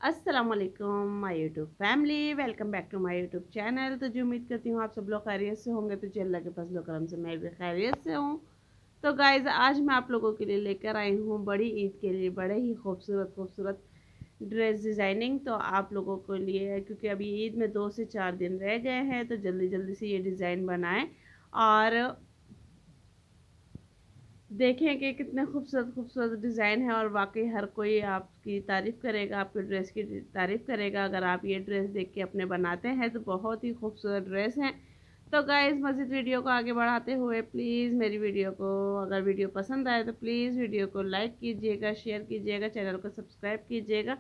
अस्सलाम वालेकुम my YouTube family, welcome back to my YouTube channel. तो जो उम्मीद करती हूँ आप सब लोग खैरियत से होंगे, तो जी अल्लाह के फजल करम से मैं भी खैरियत से हूँ। तो गाइज़, आज मैं आप लोगों के लिए लेकर आई हूँ बड़ी ईद के लिए बड़े ही खूबसूरत खूबसूरत ड्रेस डिज़ाइनिंग। तो आप लोगों के लिए है, क्योंकि अभी ईद में 2 से 4 दिन रह गए हैं, तो जल्दी जल्दी से ये डिज़ाइन बनाएं और देखें कि कितने खूबसूरत खूबसूरत डिज़ाइन है। और वाकई हर कोई आपकी तारीफ़ करेगा, आपके ड्रेस की तारीफ़ करेगा अगर आप ये ड्रेस देख के अपने बनाते हैं। तो बहुत ही खूबसूरत ड्रेस हैं। तो गाइज़, मज़ीद वीडियो को आगे बढ़ाते हुए प्लीज़ मेरी वीडियो को, अगर वीडियो पसंद आए तो प्लीज़ वीडियो को लाइक कीजिएगा, शेयर कीजिएगा, चैनल को सब्सक्राइब कीजिएगा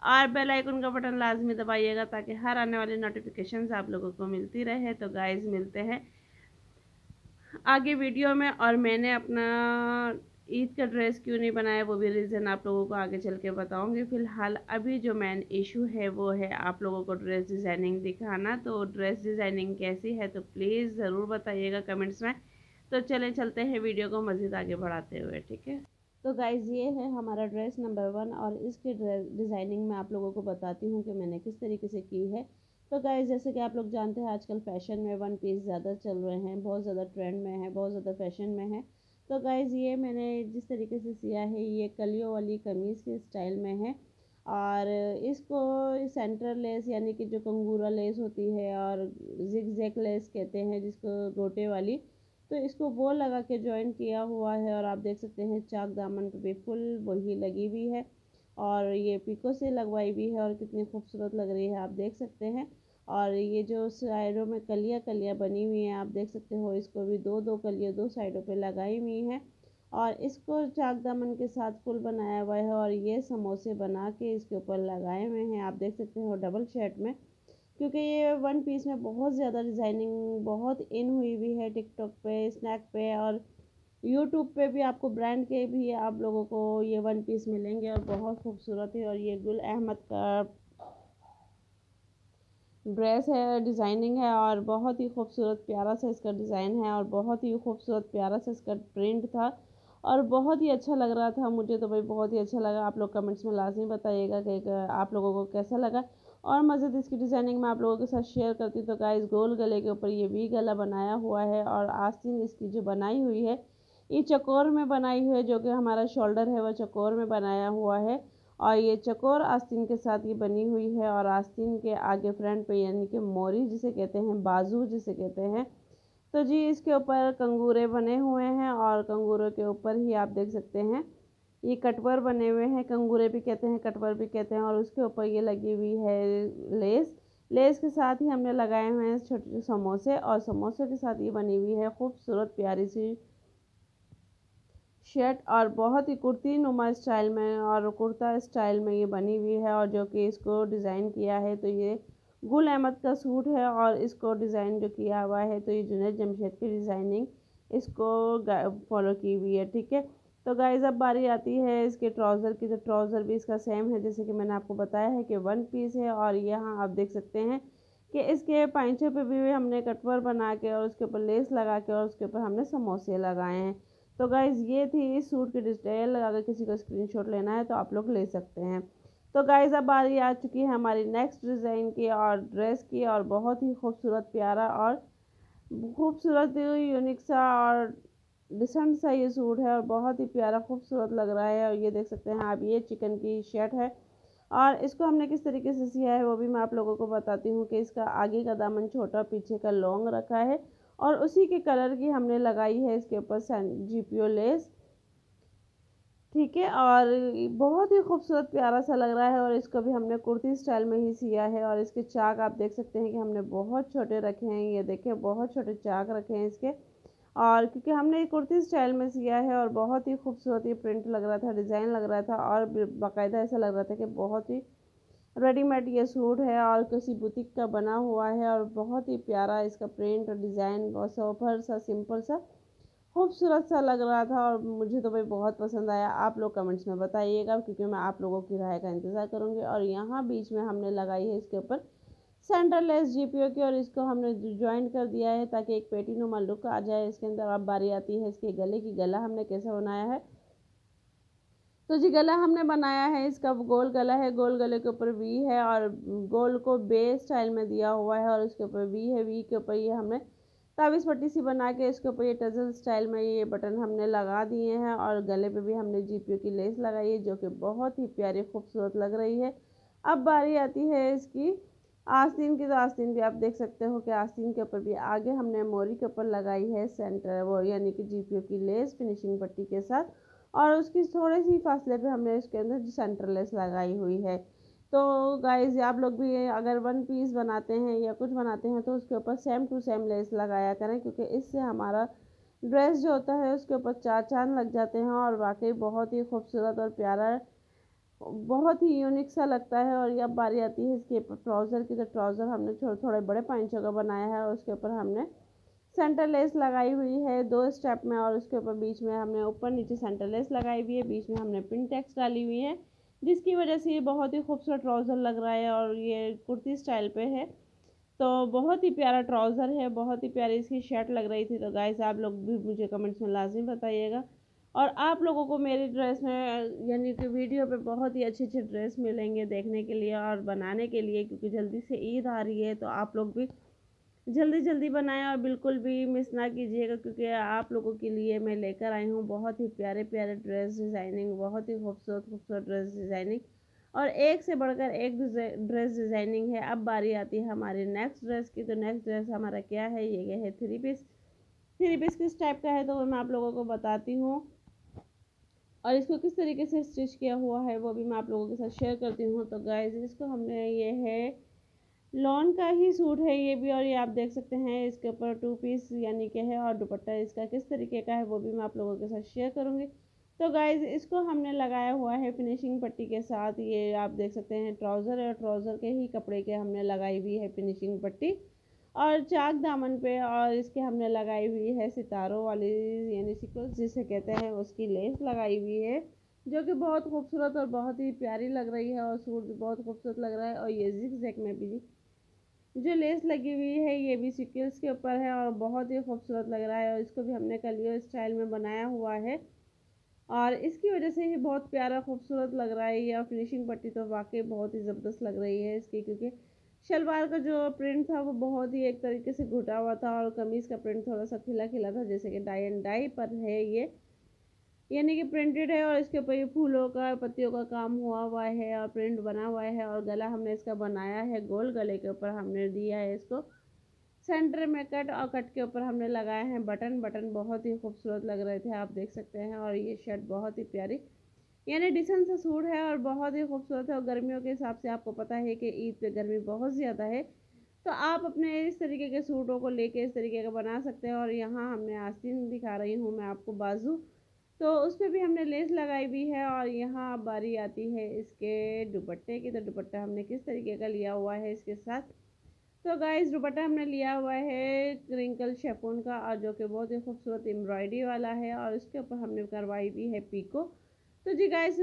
और बेल आइकन का बटन लाजमी दबाइएगा, ताकि हर आने वाली नोटिफिकेशंस आप लोगों को मिलती रहे। तो गाइज़, मिलते हैं आगे वीडियो में। और मैंने अपना ईद का ड्रेस क्यों नहीं बनाया, वो भी रीज़न आप लोगों को आगे चल के बताऊंगी। फ़िलहाल अभी जो मेन इशू है वो है आप लोगों को ड्रेस डिज़ाइनिंग दिखाना। तो ड्रेस डिज़ाइनिंग कैसी है तो प्लीज़ ज़रूर बताइएगा कमेंट्स में। तो चलें, चलते हैं वीडियो को मज़ीद आगे बढ़ाते हुए, ठीक है। तो गाइज़, ये है हमारा ड्रेस नंबर 1 और इसकी डिज़ाइनिंग मैं आप लोगों को बताती हूँ कि मैंने किस तरीके से की है। तो गाइज़, जैसे कि आप लोग जानते हैं आजकल फ़ैशन में वन पीस ज़्यादा चल रहे हैं, बहुत ज़्यादा ट्रेंड में है, बहुत ज़्यादा फ़ैशन में है। तो गाइज़, ये मैंने जिस तरीके से सिया है, ये कलियों वाली कमीज़ के स्टाइल में है। और इसको सेंटर लेस यानी कि जो कंगूरा लेस होती है और जिग जैग लेस कहते हैं जिसको, गोटे वाली, तो इसको वो लगा के जॉइन किया हुआ है। और आप देख सकते हैं चाक दामन पे भी फुल वही लगी हुई है और ये पिको से लगवाई हुई है और कितनी खूबसूरत लग रही है आप देख सकते हैं। और ये जो साइडों में कलियां कलियां बनी हुई हैं आप देख सकते हो, इसको भी दो दो कलियां दो साइडों पे लगाई हुई हैं। और इसको चाक दामन के साथ फुल बनाया हुआ है और ये समोसे बना के इसके ऊपर लगाए हुए हैं आप देख सकते हो, डबल शेड में। क्योंकि ये वन पीस में बहुत ज़्यादा डिज़ाइनिंग बहुत इन हुई हुई है टिकटॉक पे, स्नैक पे और यूट्यूब पे भी। आपको ब्रांड के भी आप लोगों को ये वन पीस मिलेंगे और बहुत खूबसूरत है। और ये गुल अहमद का ड्रेस है, डिज़ाइनिंग है और बहुत ही खूबसूरत प्यारा सा इसका डिज़ाइन है और बहुत ही खूबसूरत प्यारा सा इसका प्रिंट था और बहुत ही अच्छा लग रहा था मुझे। तो भाई बहुत ही अच्छा लगा। आप लोग कमेंट्स में लाजमी बताइएगा कि आप लोगों को कैसा लगा। और मज़ीद इसकी डिज़ाइनिंग मैं आप लोगों के साथ शेयर करती। तो गाइस, गोल गले के ऊपर ये वी गला बनाया हुआ है और आस्तीन इसकी जो बनाई हुई है ये चकोर में बनाई हुई है, जो कि हमारा शोल्डर है वह चकोर में बनाया हुआ है। और ये चकोर आस्तीन के साथ ये बनी हुई है और आस्तीन के आगे फ्रंट पे यानी कि मोरी जिसे कहते हैं, बाजू जिसे कहते हैं। तो जी इसके ऊपर कंगूरे बने हुए हैं और कंगूरों के ऊपर ही आप देख सकते हैं ये कटवर बने हुए हैं, कंगूरे भी कहते हैं कटवर भी कहते हैं। और उसके ऊपर ये लगी हुई है लेस। लेस के साथ ही हमने लगाए हुए हैं छोटे छोटे समोसे और समोसे के साथ ये बनी हुई है खूबसूरत प्यारी सी शर्ट और बहुत ही कुर्ती नुमा स्टाइल में और कुर्ता स्टाइल में ये बनी हुई है। और जो कि इसको डिज़ाइन किया है तो ये गुल अहमद का सूट है और इसको डिज़ाइन जो किया हुआ है तो ये जुनैद जमशेद की डिज़ाइनिंग इसको फॉलो की हुई है, ठीक है। तो गाइस, अब बारी आती है इसके ट्राउज़र की। तो ट्राउज़र भी इसका सेम है जैसे कि मैंने आपको बताया है कि वन पीस है। और यहाँ आप देख सकते हैं कि इसके पाइंचों पे भी हमने कटवर बना के और उसके ऊपर लेस लगा के और उसके ऊपर हमने समोसे लगाए हैं। तो गाइज़, ये थी इस सूट की डिटेल। अगर किसी को स्क्रीनशॉट लेना है तो आप लोग ले सकते हैं। तो गाइज़, अब बारी आ चुकी है हमारी नेक्स्ट डिज़ाइन की और ड्रेस की। और बहुत ही खूबसूरत प्यारा और खूबसूरत यूनिक सा और डिसेंट सा ये सूट है और बहुत ही प्यारा खूबसूरत लग रहा है। और ये देख सकते हैं आप, ये चिकन की शर्ट है और इसको हमने किस तरीके से सिया है वो भी मैं आप लोगों को बताती हूँ कि इसका आगे का दामन छोटा पीछे का लॉन्ग रखा है और उसी के कलर की हमने लगाई है इसके ऊपर जीपीओ लेस, ठीक है। और बहुत ही खूबसूरत प्यारा सा लग रहा है और इसको भी हमने कुर्ती स्टाइल में ही सिया है। और इसके चाक आप देख सकते हैं कि हमने बहुत छोटे रखे हैं, ये देखें बहुत छोटे चाक रखे हैं इसके। और क्योंकि हमने कुर्ती स्टाइल में सिया है और बहुत ही खूबसूरत ये प्रिंट लग रहा था, डिज़ाइन लग रहा था और बाकायदा ऐसा लग रहा था कि बहुत ही रेडीमेड ये सूट है और किसी बुटीक का बना हुआ है। और बहुत ही प्यारा इसका प्रिंट और डिज़ाइन, बहुत सोबर सा सिंपल सा खूबसूरत सा लग रहा था और मुझे तो भाई बहुत पसंद आया। आप लोग कमेंट्स में बताइएगा क्योंकि मैं आप लोगों की राय का इंतज़ार करूँगी। और यहाँ बीच में हमने लगाई है इसके ऊपर सेंटर लेस जीपीओ की और इसको हमने ज्वाइन कर दिया है ताकि एक पेटी नुमा लुक आ जाए इसके अंदर। अब बारी आती है इसके गले की। गला हमने कैसे बनाया है तो जी गला हमने बनाया है, इसका गोल गला है, गोल गले के ऊपर वी है और गोल को बे स्टाइल में दिया हुआ है और उसके ऊपर वी है। वी के ऊपर ये हमने ताबीज़ पट्टी सी बना के इसके ऊपर ये टजल स्टाइल में ये बटन हमने लगा दिए हैं और गले पे भी हमने जीपीओ की लेस लगाई है जो कि बहुत ही प्यारी खूबसूरत लग रही है। अब बारी आती है इसकी आस्तीन की। तो आस्तीन भी आप देख सकते हो कि आस्तीन के ऊपर भी आगे हमने मोरी के ऊपर लगाई है सेंटर वो यानी कि जीपीओ की लेस फिनिशिंग पट्टी के साथ और उसकी थोड़ी सी फासले पे हमने इसके अंदर सेंटर लेस लगाई हुई है। तो गाइज आप लोग भी अगर वन पीस बनाते हैं या कुछ बनाते हैं तो उसके ऊपर सेम टू सेम लेस लगाया करें, क्योंकि इससे हमारा ड्रेस जो होता है उसके ऊपर चार चांद लग जाते हैं और वाकई बहुत ही खूबसूरत और प्यारा बहुत ही यूनिक सा लगता है। और अब बारी आती है इसके ट्राउज़र की। तो ट्राउज़र हमने थोड़े बड़े पैंचों का बनाया है और उसके ऊपर हमने सेंटर लेस लगाई हुई है 2 स्टेप में और उसके ऊपर बीच में हमने ऊपर नीचे सेंटर लेस लगाई हुई है, बीच में हमने पिन टैक्स डाली हुई है जिसकी वजह से ये बहुत ही खूबसूरत ट्राउज़र लग रहा है और ये कुर्ती स्टाइल पे है। तो बहुत ही प्यारा ट्राउज़र है, बहुत ही प्यारी इसकी शर्ट लग रही थी। तो गाइस आप लोग भी मुझे कमेंट्स में लाज़िम बताइएगा। और आप लोगों को मेरी ड्रेस में यानी कि वीडियो पे बहुत ही अच्छे अच्छे ड्रेस मिलेंगे देखने के लिए और बनाने के लिए, क्योंकि जल्दी से ईद आ रही है। तो आप लोग भी जल्दी जल्दी बनाएं और बिल्कुल भी मिस ना कीजिएगा, क्योंकि आप लोगों के लिए मैं लेकर आई हूँ बहुत ही प्यारे प्यारे ड्रेस डिज़ाइनिंग, बहुत ही खूबसूरत खूबसूरत ड्रेस डिज़ाइनिंग और एक से बढ़कर एक ड्रेस डिज़ाइनिंग है। अब बारी आती है हमारी नेक्स्ट ड्रेस की। तो नेक्स्ट ड्रेस हमारा क्या है, ये है थ्री पीस। थ्री पीस किस टाइप का है तो वो मैं आप लोगों को बताती हूँ और इसको किस तरीके से स्टिच किया हुआ है वो भी मैं आप लोगों के साथ शेयर करती हूँ। तो गाइज इसको हमने ये है लॉन का ही सूट है ये भी और ये आप देख सकते हैं इसके ऊपर 2 पीस यानी कि है और दुपट्टा इसका किस तरीके का है वो भी मैं आप लोगों के साथ शेयर करूँगी। तो गाइज इसको हमने लगाया हुआ है फिनिशिंग पट्टी के साथ। ये आप देख सकते हैं ट्राउज़र है और ट्राउज़र के ही कपड़े के हमने लगाई हुई है फिनिशिंग पट्टी और चाक दामन पे और इसके हमने लगाई हुई है सितारों वाली यानी सिक्वल्स जिसे कहते हैं उसकी लेस लगाई हुई है जो कि बहुत खूबसूरत और बहुत ही प्यारी लग रही है और सूट भी बहुत खूबसूरत लग रहा है। और ये जिग जैग में भी जो लेस लगी हुई है ये भी सिक्वेंस के ऊपर है और बहुत ही खूबसूरत लग रहा है और इसको भी हमने कलियो स्टाइल में बनाया हुआ है और इसकी वजह से ही बहुत प्यारा खूबसूरत लग रहा है ये। और फिनिशिंग पट्टी तो वाकई बहुत ही ज़बरदस्त लग रही है इसकी, क्योंकि शलवार का जो प्रिंट था वो बहुत ही एक तरीके से घुटा हुआ था और कमीज़ का प्रिंट थोड़ा सा खिला खिला था जैसे कि डाई एंड डाई पर है ये यानी कि प्रिंटेड है और इसके ऊपर ये फूलों का पत्तियों का काम हुआ हुआ है और प्रिंट बना हुआ है और गला हमने इसका बनाया है गोल। गले के ऊपर हमने दिया है इसको सेंटर में कट और कट के ऊपर हमने लगाए हैं बटन। बटन बहुत ही खूबसूरत लग रहे थे आप देख सकते हैं और ये शर्ट बहुत ही प्यारी यानी डिसेंट सा सूट है और बहुत ही खूबसूरत है। और गर्मियों के हिसाब से आपको पता है कि ईद पे गर्मी बहुत ज़्यादा है तो आप अपने इस तरीके के सूटों को लेके इस तरीके का बना सकते हैं। और यहाँ हमने आस्तीन दिखा रही हूँ मैं आपको बाजू, तो उस पर भी हमने लेस लगाई हुई है। और यहाँ अब बारी आती है इसके दुपट्टे की। तो दुपट्टा हमने किस तरीके का लिया हुआ है इसके साथ। तो गाइस दुपट्टा हमने लिया हुआ है क्रिंकल शेफोन का और जो कि बहुत ही खूबसूरत एम्ब्रॉयडरी वाला है और इसके ऊपर हमने करवाई भी है पीको। तो जी गाइस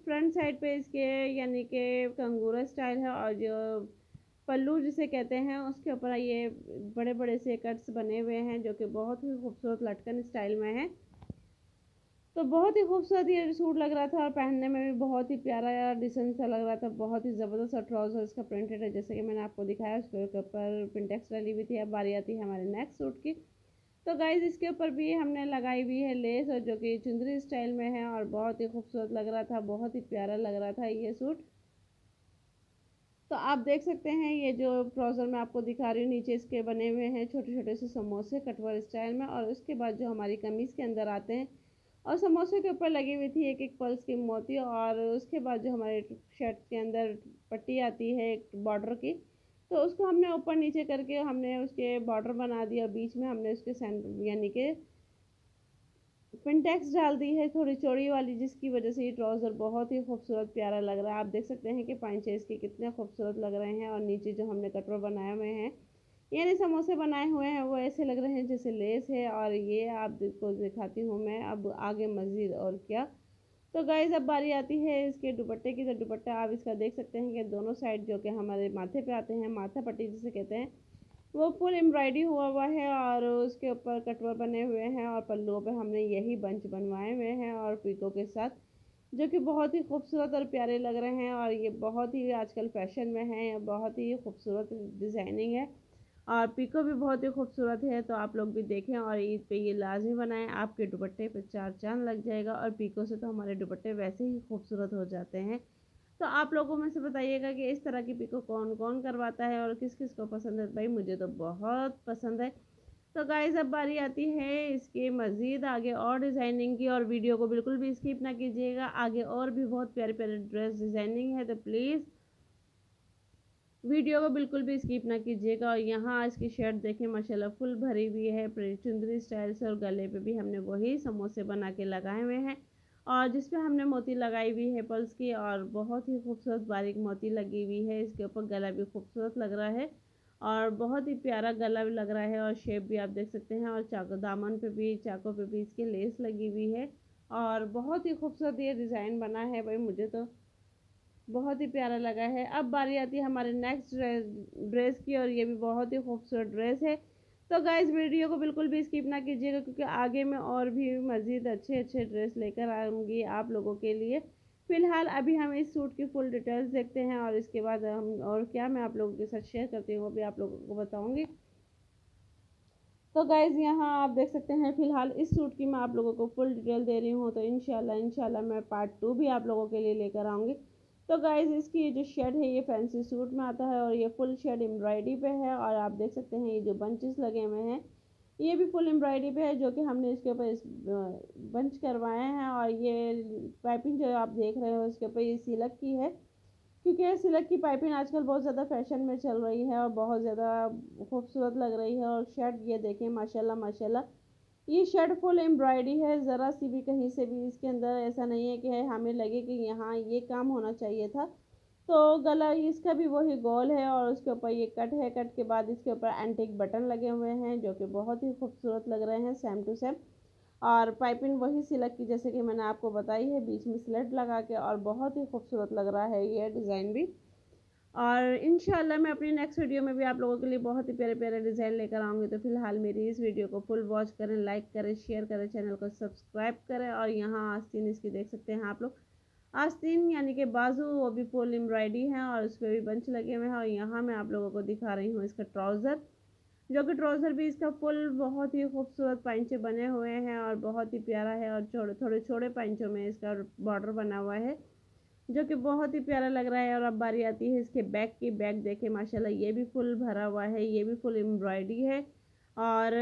फ्रंट साइड पे इसके यानी कि कंगूरा स्टाइल है और जो पल्लू जिसे कहते हैं उसके ऊपर ये बड़े बड़े से कट्स बने हुए हैं जो कि बहुत ही खूबसूरत लटकन स्टाइल में है। तो बहुत ही खूबसूरत ये सूट लग रहा था और पहनने में भी बहुत ही प्यारा या डिसेंट सा लग रहा था। बहुत ही ज़बरदस्त और ट्राउज़र इसका प्रिंटेड है जैसे कि मैंने आपको दिखाया उसके ऊपर पिंटेक्स डाली हुई थी। अब बारी आती है हमारे नेक्स्ट सूट की। तो गाइज इसके ऊपर भी हमने लगाई हुई है लेस और जो कि चुंदरी स्टाइल में है और बहुत ही खूबसूरत लग रहा था, बहुत ही प्यारा लग रहा था ये सूट। तो आप देख सकते हैं ये जो ट्राउज़र मैं आपको दिखा रही हूँ नीचे इसके बने हुए हैं छोटे छोटे से समोसे कटवर स्टाइल में और उसके बाद जो हमारी कमीज़ के अंदर आते हैं और समोसे के ऊपर लगी हुई थी एक एक पल्स की मोती। और उसके बाद जो हमारे शर्ट के अंदर पट्टी आती है एक बॉर्डर की, तो उसको हमने ऊपर नीचे करके हमने उसके बॉर्डर बना दिया। बीच में हमने उसके सेंटर यानी कि पिनटेक्स डाल दी है थोड़ी चौड़ी वाली जिसकी वजह से ये ट्राउज़र बहुत ही खूबसूरत प्यारा लग रहा है। आप देख सकते हैं कि पांचे इसके कितने खूबसूरत लग रहे हैं और नीचे जो हमने कटोर बनाए हुए हैं यानी समोसे बनाए हुए हैं वो ऐसे लग रहे हैं जैसे लेस है। और ये आपको दिखाती हूँ मैं अब आगे मज़ीद और क्या। तो गाइज अब बारी आती है इसके दुपट्टे की। तो दुपट्टा आप इसका देख सकते हैं कि दोनों साइड जो कि हमारे माथे पे आते हैं माथा पट्टी जिसे कहते हैं वो फुल एम्ब्रॉयडरी हुआ हुआ है और उसके ऊपर कटवर बने हुए हैं और पल्लुओं पे हमने यही बंच बनवाए हुए हैं और पीको के साथ जो कि बहुत ही खूबसूरत और प्यारे लग रहे हैं और ये बहुत ही आजकल फैशन में है, बहुत ही खूबसूरत डिज़ाइनिंग है और पीको भी बहुत ही खूबसूरत है। तो आप लोग भी देखें और ईद पे ये लाज़मी बनाएं, आपके दुपट्टे पे चार चाँद लग जाएगा और पीको से तो हमारे दुपट्टे वैसे ही खूबसूरत हो जाते हैं। तो आप लोगों में से बताइएगा कि इस तरह की पिको कौन-कौन करवाता है और किस-किस को पसंद है? भाई मुझे तो बहुत पसंद है। तो गाइज़ अब बारी आती है इसके मज़ीद आगे और डिज़ाइनिंग की और वीडियो को बिल्कुल भी स्किप ना कीजिएगा। आगे और भी बहुत प्यारे-प्यारे ड्रेस डिज़ाइनिंग है तो प्लीज़ वीडियो को बिल्कुल भी स्किप ना कीजिएगा। और यहाँ इसकी शर्ट देखें माशाल्लाह फुल भरी हुई है चुंदरी स्टाइल से और गले पे भी हमने वही समोसे बना के लगाए हुए हैं और जिस पे हमने मोती लगाई हुई है पल्स की और बहुत ही खूबसूरत बारीक मोती लगी हुई है। इसके ऊपर गला भी खूबसूरत लग रहा है और बहुत ही प्यारा गला भी लग रहा है और शेप भी आप देख सकते हैं और चाको दामन पे भी चाकों पे भी इसके लेस लगी हुई है और बहुत ही खूबसूरत ये डिज़ाइन बना है। भाई मुझे तो बहुत ही प्यारा लगा है। अब बारी आती है हमारे नेक्स्ट ड्रेस की और ये भी बहुत ही खूबसूरत ड्रेस है। तो गाइज़ वीडियो को बिल्कुल भी स्किप ना कीजिएगा क्योंकि आगे मैं और भी मज़ीद अच्छे-अच्छे ड्रेस लेकर आऊँगी आप लोगों के लिए। फ़िलहाल अभी हम इस सूट की फुल डिटेल्स देखते हैं और इसके बाद हम और क्या मैं आप लोगों के साथ शेयर करती हूँ वो भी आप लोगों को बताऊँगी। तो गाइज़ यहाँ आप देख सकते हैं फ़िलहाल इस सूट की मैं आप लोगों को फुल डिटेल दे रही हूँ तो इंशाल्लाह मैं पार्ट 2 भी आप लोगों के लिए लेकर आऊँगी। तो गाइज़ इसकी ये जो शेड है ये फैंसी सूट में आता है और ये फुल शेड एम्ब्रॉयडरी पे है और आप देख सकते हैं ये जो बंचेस लगे हुए हैं ये भी फुल एम्ब्रॉयडरी पे है जो कि हमने इसके ऊपर इस बंच करवाए हैं और ये पाइपिंग जो आप देख रहे हो इसके ऊपर ये सिल्क की है क्योंकि सिल्क की पाइपिंग आजकल बहुत ज़्यादा फैशन में चल रही है और बहुत ज़्यादा खूबसूरत लग रही है। और शर्ट ये देखें माशाल्लाह माशाल्लाह ये शर्ट फुल एम्ब्रॉयडरी है, ज़रा सी भी कहीं से भी इसके अंदर ऐसा नहीं है कि हमें लगे कि यहाँ ये काम होना चाहिए था। तो गला इसका भी वही गोल है और उसके ऊपर ये कट है, कट के बाद इसके ऊपर एंटीक बटन लगे हुए हैं जो कि बहुत ही खूबसूरत लग रहे हैं सेम टू सेम। और पाइपिंग वही सिल्क की जैसे कि मैंने आपको बताई है बीच में स्लिट लगा के और बहुत ही खूबसूरत लग रहा है ये डिज़ाइन भी। और इंशाल्लाह मैं अपनी नेक्स्ट वीडियो में भी आप लोगों के लिए बहुत ही प्यारे प्यारे डिज़ाइन लेकर आऊँगी। तो फिलहाल मेरी इस वीडियो को फुल वॉच करें, लाइक करें, शेयर करें, चैनल को सब्सक्राइब करें और यहाँ आस्तीन इसकी देख सकते हैं आप लोग। आस्तीन यानी कि बाजू वो भी फुल एम्ब्रॉयडरी है और उस पर भी बंच लगे हुए हैं और यहाँ मैं आप लोगों को दिखा रही हूँ इसका ट्राउज़र जो कि ट्राउज़र भी इसका फुल बहुत ही खूबसूरत पैंचे बने हुए हैं और बहुत ही प्यारा है और थोड़े छोटे पैंचों में इसका बॉर्डर बना हुआ है जो कि बहुत ही प्यारा लग रहा है। और अब बारी आती है इसके बैक की। बैक देखें माशाल्लाह ये भी फुल भरा हुआ है, ये भी फुल एम्ब्रॉयडरी है और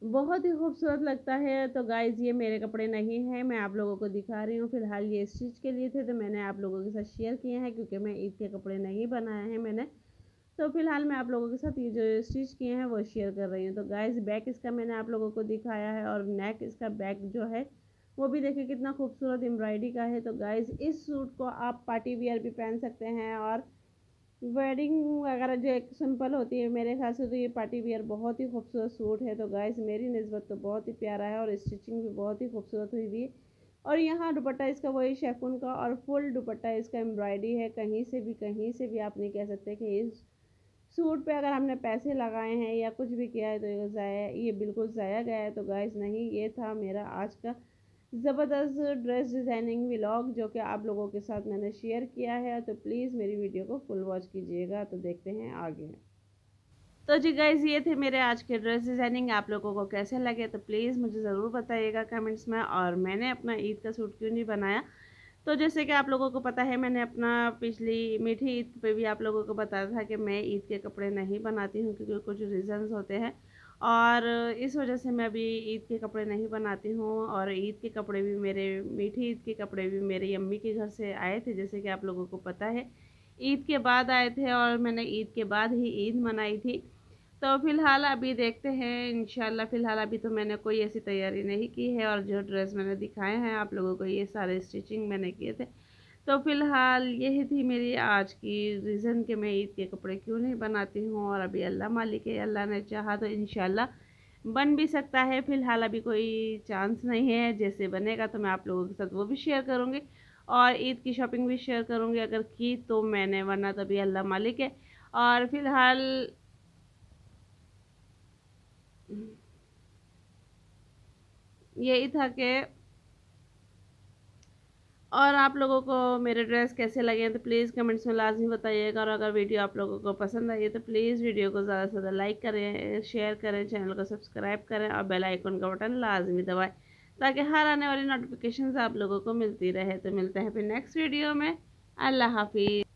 बहुत ही खूबसूरत लगता है। तो गाइज़ ये मेरे कपड़े नहीं हैं, मैं आप लोगों को दिखा रही हूँ। फ़िलहाल ये स्टिच के लिए थे तो मैंने आप लोगों के साथ शेयर किए हैं क्योंकि मैं ईद के कपड़े नहीं बनाए हैं मैंने। तो फ़िलहाल मैं आप लोगों के साथ ये जो स्टिच किए हैं वो शेयर कर रही हूँ। तो गाइज़ बैक इसका मैंने आप लोगों को दिखाया है और नेक इसका बैक जो है वो भी देखिए कितना खूबसूरत एम्ब्रॉयडरी का है। तो गाइज़ इस सूट को आप पार्टी वियर भी पहन सकते हैं और वेडिंग वगैरह जो एक सिंपल होती है मेरे ख्याल से तो ये पार्टी वियर बहुत ही खूबसूरत सूट है। तो गाइज़ मेरी निस्बत तो बहुत ही प्यारा है और स्टिचिंग भी बहुत ही खूबसूरत हुई हुई है। और यहाँ दुपट्टा इसका वही शिफॉन का और फुल दुपट्टा इसका एम्ब्रॉयडरी है। कहीं से भी आप नहीं कह सकते कि इस सूट पे अगर हमने पैसे लगाए हैं या कुछ भी किया है तो ये बिल्कुल ज़ाया गया है। तो गाइस नहीं, ये था मेरा आज का ज़बरदस्त ड्रेस डिज़ाइनिंग व्लॉग जो कि आप लोगों के साथ मैंने शेयर किया है। तो प्लीज़ मेरी वीडियो को फुल वॉच कीजिएगा। तो देखते हैं आगे। तो जी गाइज़ ये थे मेरे आज के ड्रेस डिज़ाइनिंग। आप लोगों को कैसे लगे तो प्लीज़ मुझे ज़रूर बताइएगा कमेंट्स में। और मैंने अपना ईद का सूट क्यों नहीं बनाया, तो जैसे कि आप लोगों को पता है मैंने अपना पिछली मीठी ईद पे भी आप लोगों को बताया था कि मैं ईद के कपड़े नहीं बनाती हूँ क्योंकि कुछ रीज़न्स होते हैं और इस वजह से मैं अभी ईद के कपड़े नहीं बनाती हूँ। और ईद के कपड़े भी मेरे मीठी ईद के कपड़े भी मेरी अम्मी के घर से आए थे जैसे कि आप लोगों को पता है ईद के बाद आए थे और मैंने ईद के बाद ही ईद मनाई थी। तो फ़िलहाल अभी देखते हैं इंशाल्लाह। फ़िलहाल अभी तो मैंने कोई ऐसी तैयारी नहीं की है और जो ड्रेस मैंने दिखाए हैं आप लोगों को ये सारे स्टिचिंग मैंने किए थे। तो फ़िलहाल यही थी मेरी आज की रीज़न कि मैं ईद के कपड़े क्यों नहीं बनाती हूँ और अभी अल्लाह मालिक है, अल्लाह ने चाहा तो इंशाल्लाह बन भी सकता है। फ़िलहाल अभी कोई चांस नहीं है, जैसे बनेगा तो मैं आप लोगों के साथ वो भी शेयर करूँगी और ईद की शॉपिंग भी शेयर करूँगी अगर की तो मैंने, वरना तो अभी अल्लाह मालिक है। और फ़िलहाल यही था कि और आप लोगों को मेरे ड्रेस कैसे लगे हैं तो प्लीज़ कमेंट्स में लाजमी बताइएगा। और अगर वीडियो आप लोगों को पसंद आई है तो प्लीज़ वीडियो को ज़्यादा से ज़्यादा लाइक करें, शेयर करें, चैनल को सब्सक्राइब करें और बेल आइकन का बटन लाजमी दबाएं ताकि हर आने वाली नोटिफिकेशन आप लोगों को मिलती रहे। तो मिलते हैं फिर नेक्स्ट वीडियो में। अल्लाह हाफिज़।